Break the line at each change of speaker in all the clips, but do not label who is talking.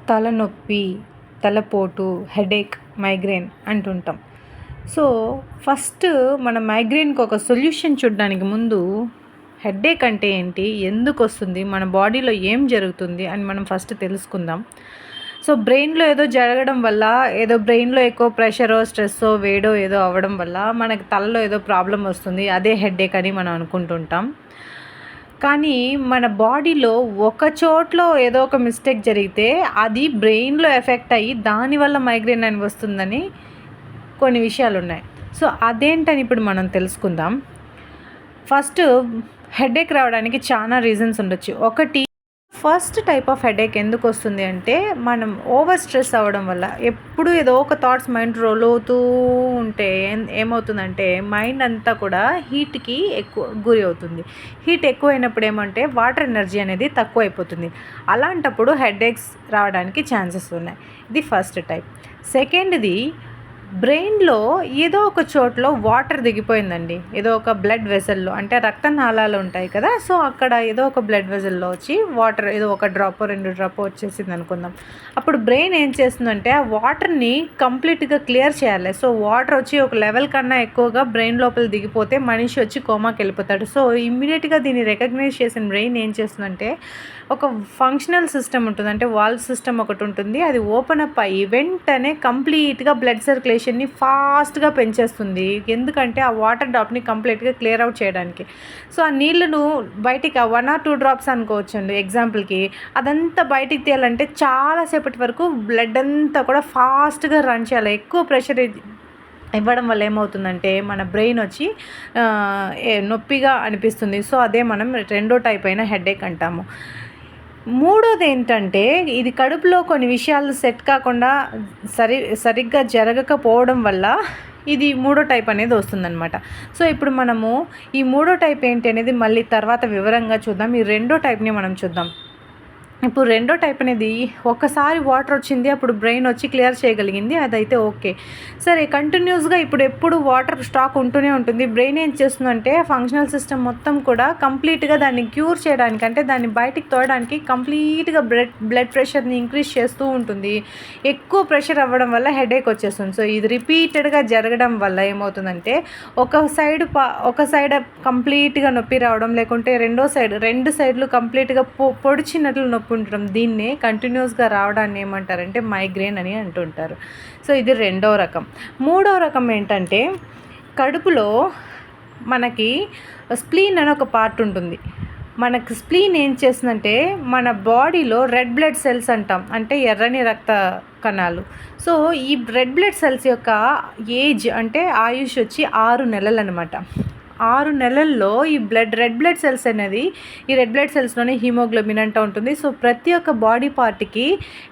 తలనొప్పి, తలపోటు, headache, migraine అంటుంటాం. So, first మన మైగ్రేన్‌కి ఒక సొల్యూషన్ చూడడానికి ముందు హెడేక్ అంటే ఏంటి? ఎందుకొస్తుంది? మన బాడీలో ఏం జరుగుతుంది? అని మనం ఫస్ట్ తెలుసుకుందాం. సో, బ్రెయిన్‌లో ఏదో జరగడం వల్ల, ఏదో బ్రెయిన్‌లో ఎక్కువ ప్రెషరో, స్ట్రెస్సో, వేడో ఏదో అవ్వడం వల్ల మనకి తలలో ఏదో ప్రాబ్లమ్ వస్తుంది. అదే హెడేక్ అని మనం అనుకుంటుంటాం. కానీ మన బాడీలో ఒక చోట్లో ఏదో ఒక మిస్టేక్ జరిగితే అది బ్రెయిన్‌లో ఎఫెక్ట్ అయ్యి దానివల్ల మైగ్రేన్ అని వస్తుందని కొన్ని విషయాలున్నాయి. సో, అదేంటని ఇప్పుడు మనం తెలుసుకుందాం. ఫస్ట్ హెడేక్ రావడానికి చాలా రీజన్స్ ఉండొచ్చు. ఒకటి, ఫస్ట్ టైప్ ఆఫ్ హెడేక్ ఎందుకొస్తుంది అంటే, మనం ఓవర్ స్ట్రెస్ అవ్వడం వల్ల. ఎప్పుడు ఏదో ఒక థాట్స్ మైండ్ రోల్ అవుతూ ఉంటే ఏమవుతుందంటే, మైండ్ అంతా కూడా హీట్‌కి ఎక్కువ గురి అవుతుంది. హీట్ ఎక్కువైనప్పుడు ఏమంటే వాటర్ ఎనర్జీ అనేది తక్కువైపోతుంది. అలాంటప్పుడు హెడేక్స్ రావడానికి ఛాన్సెస్ ఉన్నాయి. ఇది ఫస్ట్ టైప్. సెకండ్‌ది, బ్రెయిన్‌లో ఏదో ఒక చోట్లో వాటర్ దిగిపోయిందండి. ఏదో ఒక బ్లడ్ వెసల్‌లో, అంటే రక్తనాళాలు ఉంటాయి కదా! సో, అక్కడ ఏదో ఒక బ్లడ్ వెసల్‌లో వచ్చి వాటర్ ఏదో ఒక డ్రాపో, 2 డ్రాపో వచ్చేసింది అనుకుందాం. అప్పుడు బ్రెయిన్ ఏం చేస్తుందంటే ఆ వాటర్‌ని కంప్లీట్‌గా క్లియర్ చేయాలి. సో, వాటర్ వచ్చి ఒక లెవెల్ కన్నా ఎక్కువగా బ్రెయిన్ లోపల దిగిపోతే మనిషి వచ్చి కోమాకి వెళ్ళిపోతాడు. సో, ఇమ్మీడియేట్‌గా దీన్ని రికగ్నైజ్ చేసిన బ్రెయిన్ ఏం చేస్తుందంటే ఒక ఫంక్షనల్ సిస్టమ్ ఉంటుంది. అంటే వాల్వ్ సిస్టమ్ ఒకటి ఉంటుంది. అది ఓపెన్ అప్ అయ్యి వెంటనే కంప్లీట్‌గా బ్లడ్ సర్క్యులేషన్‌ని ఫాస్ట్‌గా పెంచేస్తుంది. ఎందుకంటే ఆ వాటర్ డ్రాప్‌ని కంప్లీట్‌గా క్లియర్ అవుట్ చేయడానికి. సో, ఆ నీళ్ళను బయటికి 1 ఆర్ 2 డ్రాప్స్ అనుకోవచ్చండి ఎగ్జాంపుల్‌కి. అదంతా బయటికి తీయాలంటే చాలా సేపటి వరకు బ్లడ్ అంతా కూడా ఫాస్ట్‌గా రన్ చేయాలి. ఎక్కువ ప్రెషర్ ఇవ్వడం వల్ల ఏమవుతుందంటే మన బ్రెయిన్ వచ్చి నొప్పిగా అనిపిస్తుంది. సో, అదే మనం రెండో టైప్ అయిన హెడేక్ అంటాము. మూడోది ఏంటంటే, ఇది కడుపులో కొన్ని విషయాలు సెట్ కాకుండా సరిగ్గా జరగకపోవడం వల్ల ఇది మూడో టైప్ అనేది వస్తుందన్నమాట. సో, ఇప్పుడు మనము ఈ మూడో టైప్ ఏంటి అనేది మళ్ళీ తర్వాత వివరంగా చూద్దాం. ఈ రెండో టైప్‌ని మనం చూద్దాం. ఇప్పుడు రెండో టైప్ అనేది ఒక్కసారి వాటర్ వచ్చింది, అప్పుడు బ్రెయిన్ వచ్చి క్లియర్ చేయగలిగింది, అదైతే ఓకే. సరే, కంటిన్యూస్గా ఇప్పుడు ఎప్పుడు వాటర్ స్టాక్ ఉంటూనే ఉంటుంది. బ్రెయిన్ ఏం చేస్తుందంటే ఫంక్షనల్ సిస్టమ్ మొత్తం కూడా కంప్లీట్గా దాన్ని క్యూర్ చేయడానికి, అంటే దాన్ని బయటికి తోయడానికి కంప్లీట్గా బ్లడ్ ప్రెషర్ని ఇంక్రీజ్ చేస్తూ ఉంటుంది. ఎక్కువ ప్రెషర్ అవ్వడం వల్ల హెడేక్ వచ్చేస్తుంది. సో, ఇది రిపీటెడ్గా జరగడం వల్ల ఏమవుతుందంటే ఒక సైడ్ కంప్లీట్గా నొప్పి రావడం, లేకుంటే రెండు సైడ్లు కంప్లీట్గా పొడిచినట్లు నొప్పి ఉండడం, దీన్నే కంటిన్యూస్గా రావడాన్ని ఏమంటారంటే మైగ్రేన్ అని అంటుంటారు. సో, ఇది రెండో రకం. మూడో రకం ఏంటంటే, కడుపులో మనకి స్ప్లీన్ అని ఒక పార్ట్ ఉంటుంది. మనకు స్ప్లీన్ ఏం చేస్తుందంటే మన బాడీలో రెడ్ బ్లడ్ సెల్స్ అంటాం, అంటే ఎర్రని రక్త కణాలు. సో, ఈ రెడ్ బ్లడ్ సెల్స్ యొక్క ఏజ్, అంటే ఆయుష్ వచ్చి 6 నెలలు అనమాట. 6 నెలల్లో ఈ రెడ్ బ్లడ్ సెల్స్ అనేది, ఈ రెడ్ బ్లడ్ సెల్స్లోనే హీమోగ్లోబిన్ అంటూ ఉంటుంది. సో, ప్రతి ఒక్క బాడీ పార్ట్కి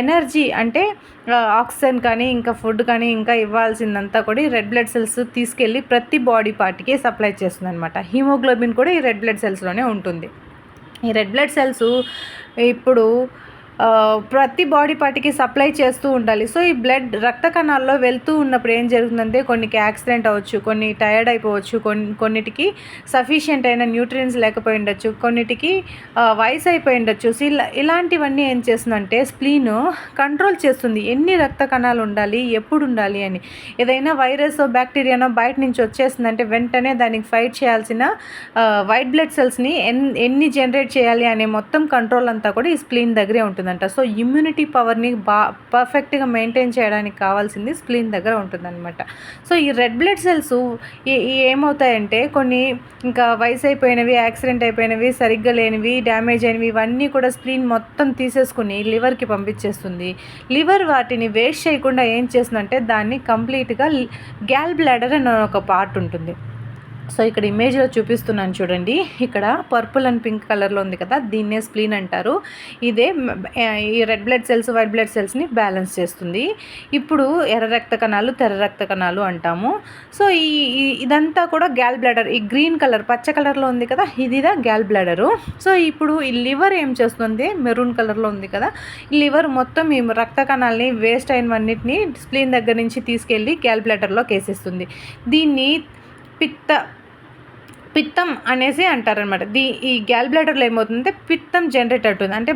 ఎనర్జీ, అంటే ఆక్సిజన్ కానీ ఇంకా ఫుడ్ కానీ ఇంకా ఇవ్వాల్సిందంతా కూడా ఈ రెడ్ బ్లడ్ సెల్స్ తీసుకెళ్ళి ప్రతి బాడీ పార్ట్కి సప్లై చేస్తుంది అనమాట. హీమోగ్లోబిన్ కూడా ఈ రెడ్ బ్లడ్ సెల్స్లోనే ఉంటుంది. ఈ రెడ్ బ్లడ్ సెల్స్ ఇప్పుడు ప్రతి బాడీ పార్ట్కి సప్లై చేస్తూ ఉండాలి. సో, ఈ రక్త కణాల్లో వెళ్తూ ఉన్నప్పుడు ఏం జరుగుతుందంటే కొన్నికి యాక్సిడెంట్ అవ్వచ్చు, కొన్ని టైర్డ్ అయిపోవచ్చు, కొన్నిటికి సఫిషియెంట్ అయిన న్యూట్రియన్స్ లేకపోయి ఉండొచ్చు, కొన్నిటికి వయసు అయిపోయి ఉండొచ్చు. సో, ఇలాంటివన్నీ ఏం చేస్తుందంటే స్ప్లీన్ కంట్రోల్ చేస్తుంది, ఎన్ని రక్త కణాలు ఉండాలి, ఎప్పుడు ఉండాలి అని. ఏదైనా వైరస్ బ్యాక్టీరియానో బయట నుంచి వచ్చేసిందంటే వెంటనే దానికి ఫైట్ చేయాల్సిన వైట్ బ్లడ్ సెల్స్ని ఎన్ని జనరేట్ చేయాలి అనే మొత్తం కంట్రోల్ అంతా కూడా ఈ స్ప్లీన్ దగ్గరే ఉంటుంది. సో, ఇమ్యూనిటీ పవర్ని పర్ఫెక్ట్గా మెయింటైన్ చేయడానికి కావాల్సింది స్ప్లీన్ దగ్గర ఉంటుందన్నమాట. సో, ఈ రెడ్ బ్లడ్ సెల్స్ ఏమవుతాయంటే కొన్ని ఇంకా వయసు అయిపోయినవి, యాక్సిడెంట్ అయిపోయినవి, సరిగ్గా లేనివి, డ్యామేజ్ అయినవి, ఇవన్నీ కూడా స్ప్లీన్ మొత్తం తీసేసుకుని లివర్కి పంపించేస్తుంది. లివర్ వాటిని వేస్ట్ చేయకుండా ఏం చేస్తుందంటే దాన్ని కంప్లీట్గా గ్యాల్ బ్లాడర్ అనే ఒక పార్ట్ ఉంటుంది. సో, ఇక్కడ ఇమేజ్లో చూపిస్తున్నాను చూడండి. ఇక్కడ పర్పుల్ అండ్ పింక్ కలర్లో ఉంది కదా, దీన్నే స్ప్లీన్ అంటారు. ఇదే ఈ red blood cells, white blood సెల్స్ని బ్యాలెన్స్ చేస్తుంది. ఇప్పుడు ఎర్ర రక్త కణాలు, తెల్ల రక్త కణాలు అంటాము. సో, ఇదంతా కూడా గ్యాల్ బ్లాడర్, ఈ గ్రీన్ కలర్ పచ్చ కలర్లో ఉంది కదా, ఇదిదా గ్యాల్ బ్లాడరు. సో, ఇప్పుడు ఈ లివర్ ఏం చేస్తుంది, మెరూన్ కలర్లో ఉంది కదా, ఈ లివర్ మొత్తం ఈ రక్త కణాలని వేస్ట్ అయినవన్నిటిని స్ప్లీన్ దగ్గర నుంచి తీసుకెళ్ళి గ్యాల్ బ్లాడర్లోకి వేసేస్తుంది. దీన్ని పిత్తం అనేసి అంటారనమాట. ఈ గ్యాల్ బ్లాడర్లో ఏమవుతుందంటే పిత్తం జనరేట్ అవుతుంది, అంటే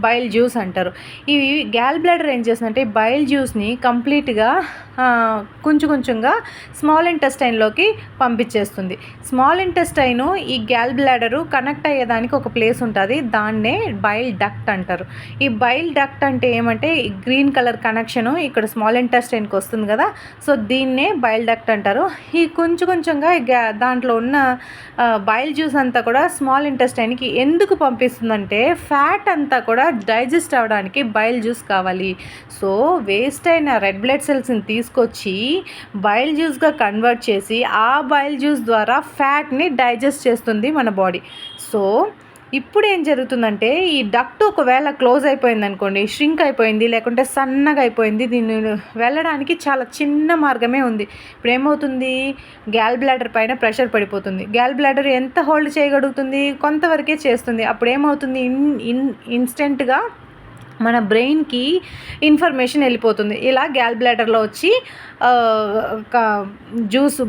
బైల్ జ్యూస్ అంటారు. ఈ గ్యాల్ బ్లాడర్ ఏం చేస్తుందంటే ఈ బైల్ జ్యూస్ని కంప్లీట్గా కొంచెం కొంచెంగా స్మాల్ ఇంటెస్టైన్లోకి పంపించేస్తుంది. స్మాల్ ఇంటెస్టైన్ ఈ గ్యాల్ బ్లాడరు కనెక్ట్ అయ్యేదానికి ఒక ప్లేస్ ఉంటుంది, దాన్నే బైల్ డక్ట్ అంటారు. ఈ బైల్ డక్ట్ అంటే ఏమంటే ఈ గ్రీన్ కలర్ కనెక్షను ఇక్కడ స్మాల్ ఇంటెస్టైన్కి వస్తుంది కదా, సో దీన్నే బైల్ డక్ట్ అంటారు. ఈ కొంచెం కొంచెంగా దాంట్లో ఉన్న బైల్ జ్యూస్ అంతా కూడా స్మాల్ ఇంటెస్టైన్కి ఎందుకు పంపిస్తుందంటే ఫ్యాట్ అంతా కూడా డైజెస్ట్ అవ్వడానికి బైల్ జ్యూస్ కావాలి. సో వేస్ట్ అయిన రెడ్ బ్లడ్ సెల్స్ని తీసుకొచ్చి బైల్ జ్యూస్గా కన్వర్ట్ చేసి ఆ బైల్ జ్యూస్ ద్వారా ఫ్యాట్ని డైజెస్ట్ చేస్తుంది మన బాడీ. సో ఇప్పుడు ఏం జరుగుతుందంటే ఈ డక్ట్ ఒకవేళ క్లోజ్ అయిపోయింది అనుకోండి, ష్రింక్ అయిపోయింది, లేకుంటే సన్నగా అయిపోయింది, దీన్ని వెళ్ళడానికి చాలా చిన్న మార్గమే ఉంది. ఇప్పుడు ఏమవుతుంది, గ్యాల్ బ్లాడర్ పైన ప్రెషర్ పడిపోతుంది. గ్యాల్ బ్లాడర్ ఎంత హోల్డ్ చేయగలుగుతుంది, కొంతవరకే చేస్తుంది. అప్పుడు ఏమవుతుంది, ఇన్స్టెంట్గా మన బ్రెయిన్కి ఇన్ఫర్మేషన్ వెళ్ళిపోతుంది, ఇలా గ్యాల్ బ్లాడర్లో వచ్చి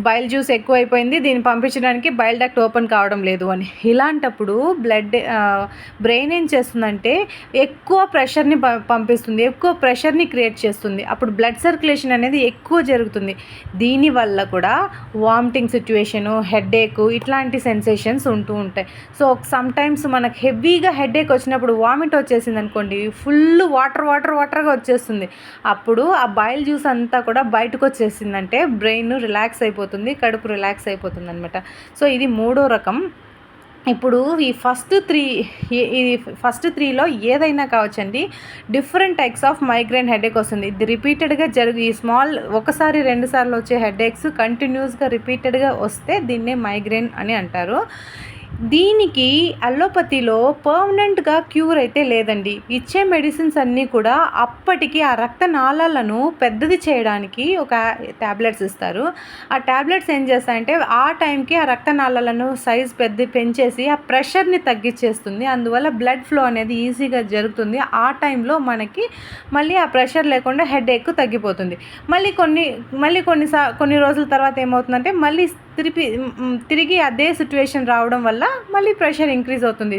బైల్ జ్యూస్ ఎక్కువైపోయింది, దీన్ని పంపించడానికి బైల్ డక్ట్ ఓపెన్ కావడం లేదు అని. ఇలాంటప్పుడు బ్రెయిన్ ఏం చేస్తుందంటే ఎక్కువ ప్రెషర్ని పంపిస్తుంది, ఎక్కువ ప్రెషర్ని క్రియేట్ చేస్తుంది. అప్పుడు బ్లడ్ సర్క్యులేషన్ అనేది ఎక్కువ జరుగుతుంది. దీనివల్ల కూడా వామిటింగ్ సిచ్యువేషను, హెడేక్ ఇట్లాంటి సెన్సేషన్స్ ఉంటూ ఉంటాయి. సో సమ్టైమ్స్ మనకు హెవీగా హెడేక్ వచ్చినప్పుడు వామిట్ వచ్చేసింది అనుకోండి, ఫుల్ వాటర్గా వచ్చేస్తుంది. అప్పుడు ఆ బైల్ జ్యూస్ అంతా కూడా బయటకు వచ్చేసిందంటే బ్రెయిన్ రిలాక్స్ అయిపోతుంది, కడుపు రిలాక్స్ అయిపోతుంది అనమాట. సో ఇది మూడో రకం. ఇప్పుడు ఈ ఫస్ట్ త్రీలో ఏదైనా కావచ్చండి, different types of migraine headache వస్తుంది. ఇది రిపీటెడ్గా ఈ ఒకసారి 2 సార్లు వచ్చే హెడేక్స్ కంటిన్యూస్గా రిపీటెడ్గా వస్తే దీన్నే మైగ్రేన్ అని అంటారు. దీనికి అలోపతిలో పర్మనెంట్గా క్యూర్ అయితే లేదండి. ఇచ్చే మెడిసిన్స్ అన్నీ కూడా అప్పటికి ఆ రక్తనాళాలను పెద్దది చేయడానికి ఒక ట్యాబ్లెట్స్ ఇస్తారు. ఆ ట్యాబ్లెట్స్ ఏం చేస్తాయంటే ఆ టైంకి ఆ రక్తనాళాలను సైజ్ పెంచేసి ఆ ప్రెషర్ని తగ్గించేస్తుంది. అందువల్ల బ్లడ్ ఫ్లో అనేది ఈజీగా జరుగుతుంది. ఆ టైంలో మనకి మళ్ళీ ఆ ప్రెషర్ లేకుండా హెడేక్ తగ్గిపోతుంది. కొన్ని రోజుల తర్వాత ఏమవుతుందంటే మళ్ళీ తిరిగి అదే సిచ్యువేషన్ రావడం వల్ల మళ్ళీ ప్రెషర్ ఇంక్రీజ్ అవుతుంది.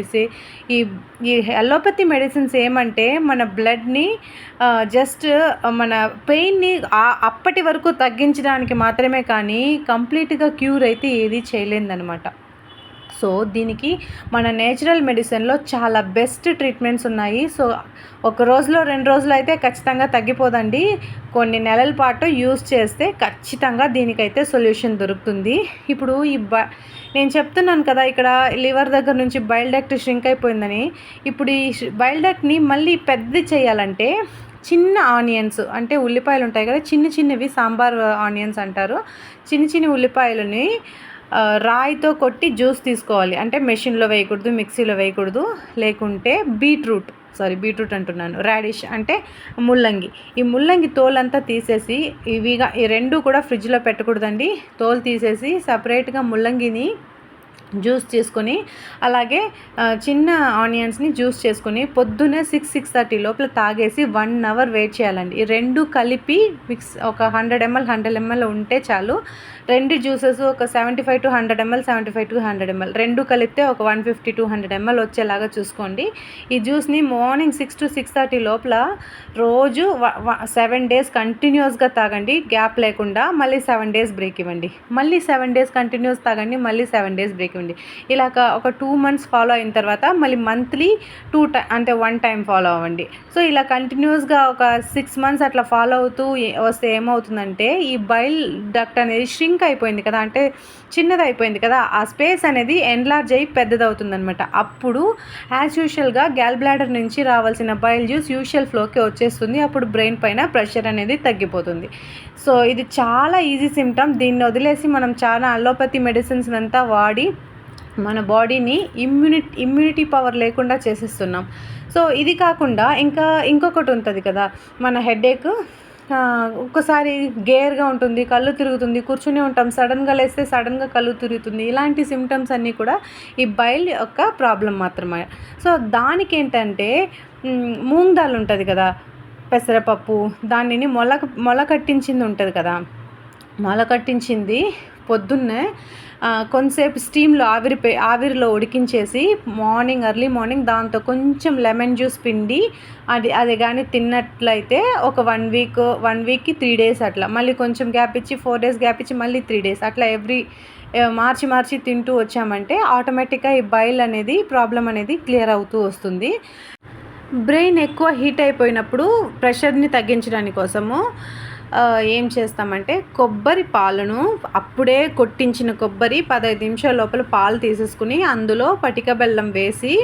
ఈ అలోపతి మెడిసిన్స్ ఏమంటే మన బ్లడ్ని జస్ట్ మన పెయిన్ని అప్పటి వరకు తగ్గించడానికి మాత్రమే, కానీ కంప్లీట్గా క్యూర్ అయితే ఏది చేయలేదన్నమాట. సో దీనికి మన నేచురల్ మెడిసిన్లో చాలా బెస్ట్ ట్రీట్మెంట్స్ ఉన్నాయి. సో 1 రోజులో 2 రోజులు అయితే ఖచ్చితంగా తగ్గిపోదండి. కొన్ని నెలల పాటు యూస్ చేస్తే ఖచ్చితంగా దీనికైతే సొల్యూషన్ దొరుకుతుంది. ఇప్పుడు నేను చెప్తున్నాను కదా, ఇక్కడ లివర్ దగ్గర నుంచి బైల్ డక్ట్ ష్రింక్ అయిపోయిందని. ఇప్పుడు ఈ బైల్ డక్ట్ని మళ్ళీ పెద్దది చేయాలంటే చిన్న ఆనియన్స్, అంటే ఉల్లిపాయలు ఉంటాయి కదా, చిన్నవి సాంబార్ ఆనియన్స్ అంటారు. చిన్న ఉల్లిపాయలని రాయితో కొట్టి జ్యూస్ తీసుకోవాలి. అంటే మెషిన్లో వేయకూడదు, మిక్సీలో వేయకూడదు. లేకుంటే బీట్రూట్ అంటున్నాను, రాడిష్ అంటే ముల్లంగి. ఈ ముల్లంగి తోలంతా తీసేసి ఈ 2 కూడా ఫ్రిడ్జ్లో పెట్టకూడదండి. తోలు తీసేసి సపరేట్గా ముల్లంగిని జ్యూస్ చేసుకొని, అలాగే చిన్న ఆనియన్స్ని జ్యూస్ చేసుకొని పొద్దున్నే 6-6:30 లోపల తాగేసి 1 అవర్ వెయిట్ చేయాలండి. ఈ 2 కలిపి ఒక 100 ml ఉంటే చాలు. 2 జ్యూసెస్ ఒక 75 to 100 ml, 75 to 100 ml 2 కలిపితే ఒక 150 to 100 ml వచ్చేలాగా చూసుకోండి. ఈ జ్యూస్ని మార్నింగ్ 6 to 6:30 లోపల రోజు 7 days కంటిన్యూస్గా తాగండి, గ్యాప్ లేకుండా. మళ్ళీ 7 days బ్రేక్ ఇవ్వండి, మళ్ళీ 7 days కంటిన్యూస్ తాగండి, మళ్ళీ 7 days బ్రేక్ ఇవ్వండి. ఇలాగ ఒక 2 months ఫాలో అయిన తర్వాత మళ్ళీ మంత్లీ 1 time ఫాలో అవ్వండి. సో ఇలా కంటిన్యూస్గా ఒక 6 months అట్లా ఫాలో అవుతూ వస్తే ఏమవుతుందంటే ఈ బైల్ డక్ట్ అనేది ష్రింక్ అయిపోయింది కదా, అంటే చిన్నది అయిపోయింది కదా, ఆ స్పేస్ అనేది ఎన్లార్జ్ అయ్యి పెద్దదవుతుంది అనమాట. అప్పుడు యాజ్ యూజువల్గా గ్యాల్ బ్లాడర్ నుంచి రావాల్సిన బైల్ జ్యూస్ యూజువల్ ఫ్లోకి వచ్చేస్తుంది. అప్పుడు బ్రెయిన్ పైన ప్రెషర్ అనేది తగ్గిపోతుంది. సో ఇది చాలా ఈజీ సిమ్టమ్. దీన్ని వదిలేసి మనం చాలా అలోపతి మెడిసిన్స్ అంతా వాడి మన బాడీని ఇమ్యూనిటీ పవర్ లేకుండా చేసేస్తున్నాం. సో ఇది కాకుండా ఇంకొకటి ఉంటుంది కదా, మన హెడేక్ ఒక్కసారి గేర్గా ఉంటుంది, కళ్ళు తిరుగుతుంది, కూర్చునే ఉంటాం, సడన్గా లేస్తే సడన్గా కళ్ళు తిరుగుతుంది. ఇలాంటి సిమ్టమ్స్ అన్నీ కూడా ఈ బైల్ యొక్క ప్రాబ్లం మాత్రమే. సో దానికి ఏంటంటే మూంగ్ దాల్ ఉంటుంది కదా, పెసరపప్పు, దానిని మొలకట్టించింది ఉంటుంది కదా, మొలకట్టించింది పొద్దున్నే కొంతసేపు స్టీమ్లో ఆవిరిలో ఉడికించేసి ఎర్లీ మార్నింగ్ దాంతో కొంచెం లెమన్ జ్యూస్ పిండి అది కానీ తిన్నట్లయితే ఒక 1 వీక్కి 3 డేస్ అట్లా, మళ్ళీ కొంచెం గ్యాప్ ఇచ్చి 4 డేస్ గ్యాప్ ఇచ్చి మళ్ళీ 3 డేస్ అట్లా మార్చి తింటూ వచ్చామంటే ఆటోమేటిక్గా ఈ బైల్ అనేది ప్రాబ్లం అనేది క్లియర్ అవుతూ వస్తుంది. బ్రెయిన్ ఎక్కువ హీట్ అయిపోయినప్పుడు ప్రెషర్ని తగ్గించడానికి కోసము ఏం చేస్తామంటే కొబ్బరి పాలను, అప్పుడే కొట్టించిన కొబ్బరి 15 నిమిషాల లోపల పాలు తీసేసుకుని అందులో పటిక బెల్లం వేసి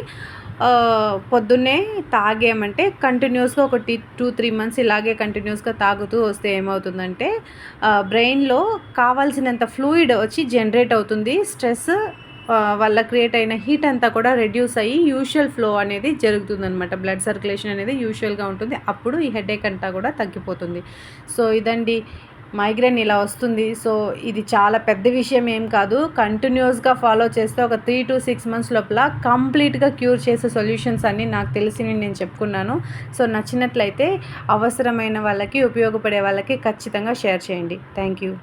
పొద్దున్నే తాగామంటే కంటిన్యూస్గా ఒక 2-3 మంత్స్ ఇలాగే కంటిన్యూస్గా తాగుతూ వస్తే ఏమవుతుందంటే బ్రెయిన్లో కావాల్సినంత ఫ్లూయిడ్ వచ్చి జనరేట్ అవుతుంది. స్ట్రెస్ వల్ల క్రియేట్ అయిన హీట్ అంతా కూడా రెడ్యూస్ అయ్యి యూజువల్ ఫ్లో అనేది జరుగుతుందనమాట. బ్లడ్ సర్క్యులేషన్ అనేది యూజువల్గా ఉంటుంది. అప్పుడు ఈ హెడేక్ అంతా కూడా తగ్గిపోతుంది. సో ఇదండి, మైగ్రేన్ ఇలా వస్తుంది. సో ఇది చాలా పెద్ద విషయం ఏం కాదు. కంటిన్యూస్గా ఫాలో చేస్తే ఒక 3 to 6 మంత్స్ లోపల కంప్లీట్గా క్యూర్ చేసే సొల్యూషన్స్ అన్నీ నాకు తెలిసినవి నేను చెప్పుకున్నాను. సో నచ్చినట్లయితే అవసరమైన వాళ్ళకి, ఉపయోగపడే వాళ్ళకి ఖచ్చితంగా షేర్ చేయండి. Thank you.